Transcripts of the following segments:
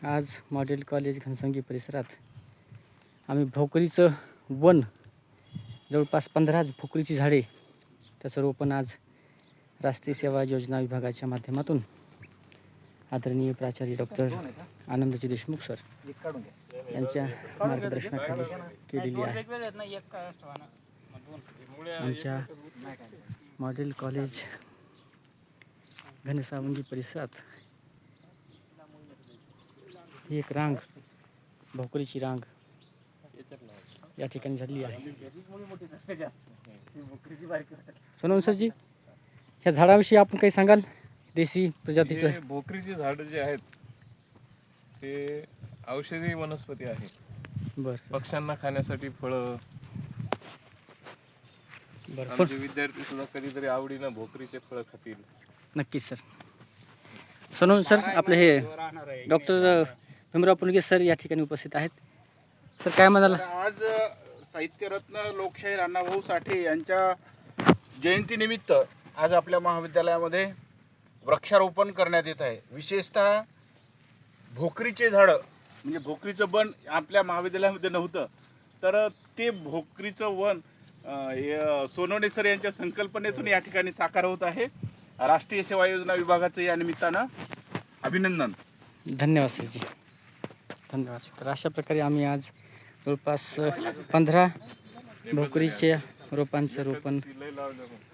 आज model college Ghansawangi परिसरात आम्ही भोकरीचं वन जवळपास 15 भोकरीची झाडे त्याचं रोपण आज राष्ट्रीय सेवा योजना विभागाच्या माध्यमातून आदरणीय प्राचार्य डॉक्टर आनंदजी देशमुख सर यांच्या मार्गदर्शनाखाली केलेली आहे। आमच्या मॉडेल कॉलेज घनसावंगी परिसरात ही एक रांग भोकरीची रांग या ठिकाणी झालेली आहे। सोनवणे सरजी, ह्या झाडाविषयी आपण काही सांगाल? देशी प्रजातीचं भोकरीची झाडं जे आहेत ते औषधी वनस्पती आहे। बरं, पक्ष्यांना खाण्यासाठी फळं। आमचे विद्यार्थी सुद्धा कधीतरी आवडीनं भोकरीचे फळं खातील। नक्कीच सर। सोनवणे सर, आपले हे डॉक्टर भीमराव पुणगे सर या ठिकाणी उपस्थित आहेत। सर काय म्हणाल? आज साहित्यरत्न लोकशाहीर अण्णाभाऊ साठे यांच्या जयंतीनिमित्त आज आपल्या महाविद्यालयामध्ये वृक्षारोपण करण्यात येत आहे। विशेषतः भोकरीचे झाडं म्हणजे भोकरीचं वन आपल्या महाविद्यालयामध्ये नव्हतं, तर ते भोकरीचं वन सोनवणे सर यांच्या संकल्पनेतून या ठिकाणी साकार होत आहे। राष्ट्रीय सेवा योजना विभागाचं या निमित्तानं अभिनंदन। धन्यवाद सरजी, धन्यवाद। तर अशा प्रकारे आम्ही आज जवळपास 15 भोकरीच्या रोपांचं रोपण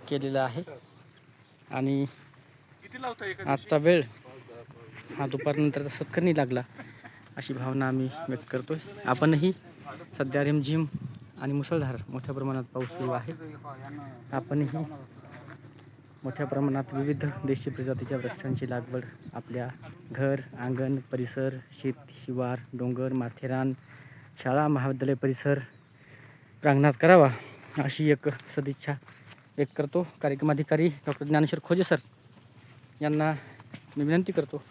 केलेलं आहे आणि आजचा वेळ हा दुपारनंतरचा सत्कारणी लागला अशी भावना आम्ही व्यक्त करतोय। आपणही सध्या रिमझिम आणि मुसळधार मोठ्या प्रमाणात पाऊस सुरू आहे। आपणही मोठ्या प्रमाणात विविध देशी प्रजातीच्या वृक्षांची लागवड आपल्या घर, अंगण, परिसर, शेत शिवार, डोंगर, माथेरान, शाळा, महाविद्यालय परिसर प्रांगणात करावा अशी एक सदिच्छा व्यक्त करतो। कार्यक्रम अधिकारी डॉक्टर ज्ञानेश्वर खोजे सर यांना मी विनंती करतो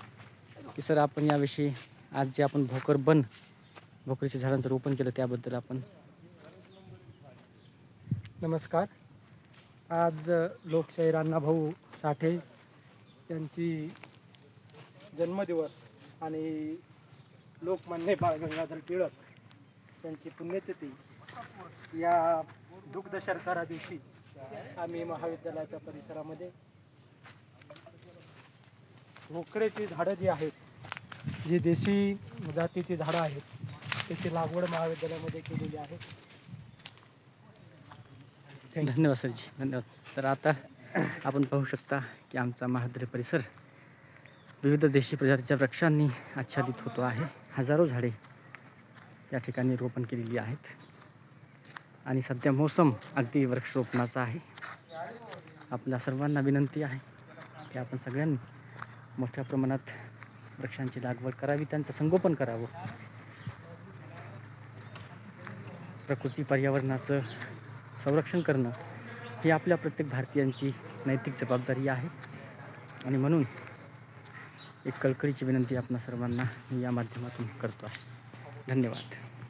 की सर आपण याविषयी आज जे आपण भोकरीच्या झाडांचं रोपण केलं त्याबद्दल आपण। नमस्कार। आज लोकशाहीर अण्णाभाऊ साठे यांची जन्मदिवस आणि लोकमान्य बाळ गंगाधर टिळक यांची पुण्यतिथी या दुग्ध शर्करा दिवशी आम्ही महाविद्यालयाच्या परिसरामध्ये भोकरीची झाडं जी आहेत, जी देशी जातीची झाडं आहेत, त्याची लागवड महाविद्यालयामध्ये केलेली आहे। धन्यवाद सरजी, धन्यवाद। तर आता आपण पाहू शकता की आमचा महाविद्यालय परिसर विविध देशी प्रजातीच्या वृक्षांनी आच्छादित होतो आहे। हजारो झाडे या ठिकाणी रोपण केलेली आहेत आणि सध्या मोसम अगदी वृक्षरोपणाचा आहे। आपल्या सर्वांना विनंती आहे की आपण सगळ्यांनी मोठ्या प्रमाणात वृक्षांची लागवड करावी, त्यांचं संगोपन करावं। प्रकृती पर्यावरणाचं संरक्षण करणं ही आपल्या प्रत्येक भारतीयांची नैतिक जबाबदारी आहे आणि म्हणून एक कळकळीची विनंती आपणा सर्वांना मी या माध्यमातून करतो आहे। धन्यवाद।